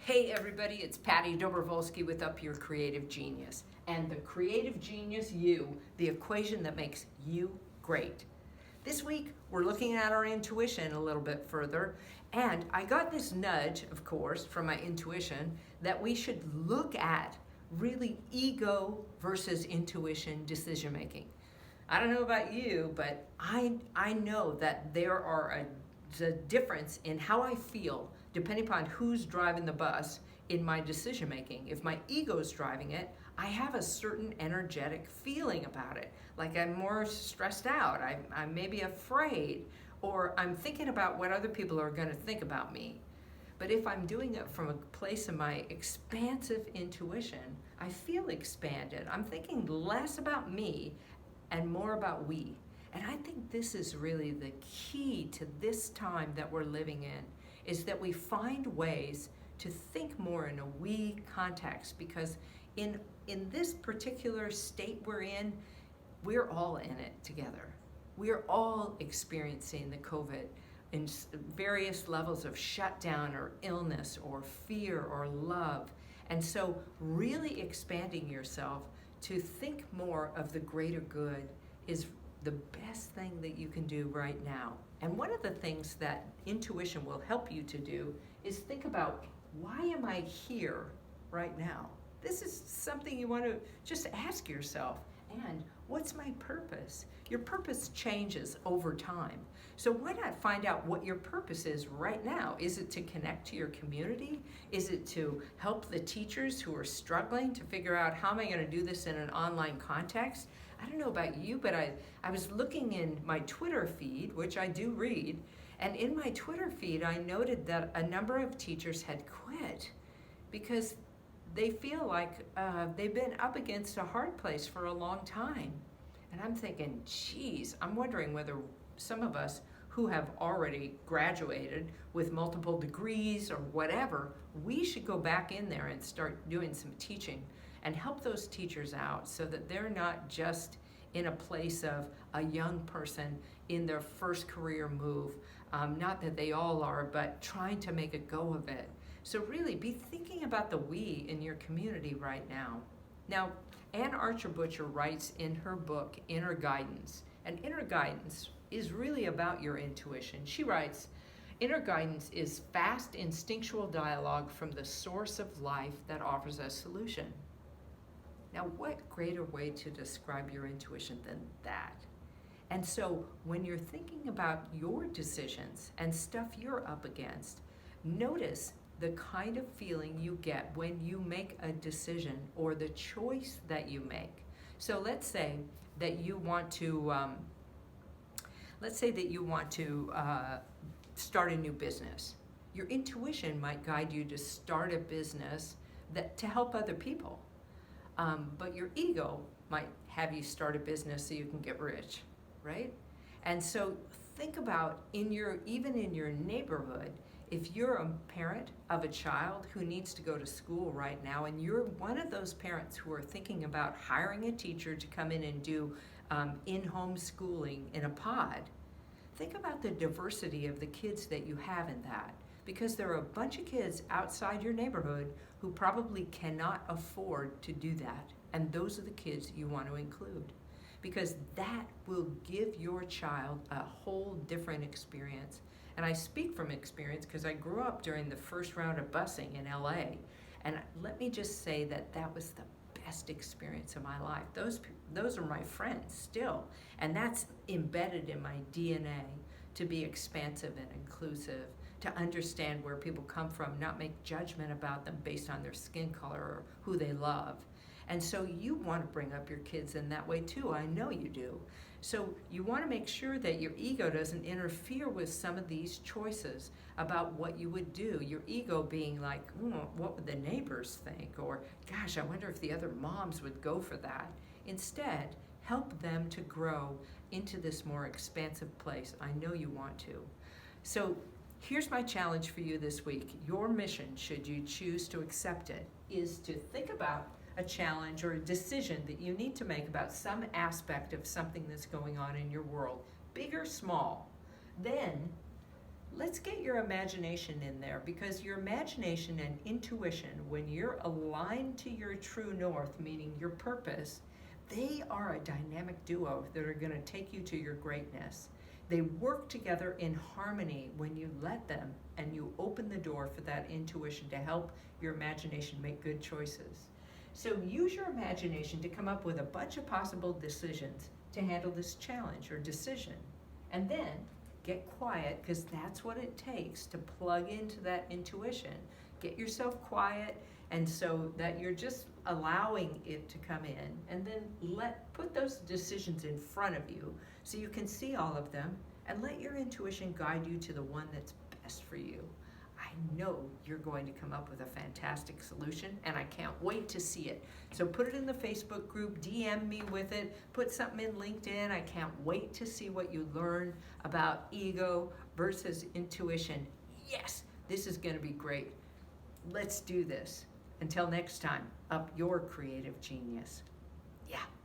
Hey everybody, it's Patty Dobrovolsky with Up Your Creative Genius. And the creative genius you, the equation that makes you great. This week, we're looking at our intuition a little bit further. And I got this nudge, of course, from my intuition that we should look at really ego versus intuition decision making. I don't know about you, but I know that there are a difference in how I feel depending upon who's driving the bus in my decision making. If my ego's driving it, I have a certain energetic feeling about it. Like I'm more stressed out, I'm maybe afraid, or I'm thinking about what other people are going to think about me. But if I'm doing it from a place of my expansive intuition, I feel expanded. I'm thinking less about me and more about we. And I think this is really the key to this time that we're living in, is that we find ways to think more in a we context, because in this particular state we're in, we're all in it together. We're all experiencing the COVID in various levels of shutdown or illness or fear or love. And so really expanding yourself to think more of the greater good is the best thing that you can do right now. And one of the things that intuition will help you to do is think about, why am I here right now? This is something you want to just ask yourself. And what's my purpose? Your purpose changes over time. So why not find out what your purpose is right now? Is it to connect to your community? Is it to help the teachers who are struggling to figure out, how am I going to do this in an online context? I don't know about you, but I was looking in my Twitter feed, which I do read, and in my Twitter feed I noted that a number of teachers had quit because they feel like they've been up against a hard place for a long time. And I'm thinking, geez, I'm wondering whether some of us who have already graduated with multiple degrees or whatever, we should go back in there and start doing some teaching and help those teachers out so that they're not just in a place of a young person in their first career move. Not that they all are, but trying to make a go of it. So really be thinking about the we in your community right now. Now, Ann Archer Butcher writes in her book, Inner Guidance, and inner guidance is really about your intuition. She writes, inner guidance is fast instinctual dialogue from the source of life that offers a solution. Now, what greater way to describe your intuition than that? And so when you're thinking about your decisions and stuff you're up against, notice the kind of feeling you get when you make a decision or the choice that you make. So let's say that you want to, start a new business. Your intuition might guide you to start a business to help other people. But your ego might have you start a business so you can get rich, right? And so think about even in your neighborhood, if you're a parent of a child who needs to go to school right now, and you're one of those parents who are thinking about hiring a teacher to come in and do in-home schooling in a pod, think about the diversity of the kids that you have in that. Because there are a bunch of kids outside your neighborhood who probably cannot afford to do that. And those are the kids you want to include. Because that will give your child a whole different experience. And I speak from experience because I grew up during the first round of busing in LA. And let me just say that that was the best experience of my life. Those are my friends still. And that's embedded in my DNA to be expansive and inclusive, to understand where people come from, not make judgment about them based on their skin color or who they love. And so you want to bring up your kids in that way too. I know you do. So you want to make sure that your ego doesn't interfere with some of these choices about what you would do. Your ego being like, what would the neighbors think? Or, gosh, I wonder if the other moms would go for that. Instead, help them to grow into this more expansive place. I know you want to. So here's my challenge for you this week. Your mission, should you choose to accept it, is to think about a challenge or a decision that you need to make about some aspect of something that's going on in your world, big or small. Then let's get your imagination in there, because your imagination and intuition, when you're aligned to your true north, meaning your purpose, they are a dynamic duo that are going to take you to your greatness. They work together in harmony when you let them and you open the door for that intuition to help your imagination make good choices. So use your imagination to come up with a bunch of possible decisions to handle this challenge or decision. And then get quiet, because that's what it takes to plug into that intuition. Get yourself quiet, and so that you're just allowing it to come in, and then put those decisions in front of you so you can see all of them, and let your intuition guide you to the one that's best for you. I know you're going to come up with a fantastic solution, and I can't wait to see it. So put it in the Facebook group, DM me with it, put something in LinkedIn. I can't wait to see what you learn about ego versus intuition. Yes, this is going to be great. Let's do this. Until next time, up your creative genius. Yeah.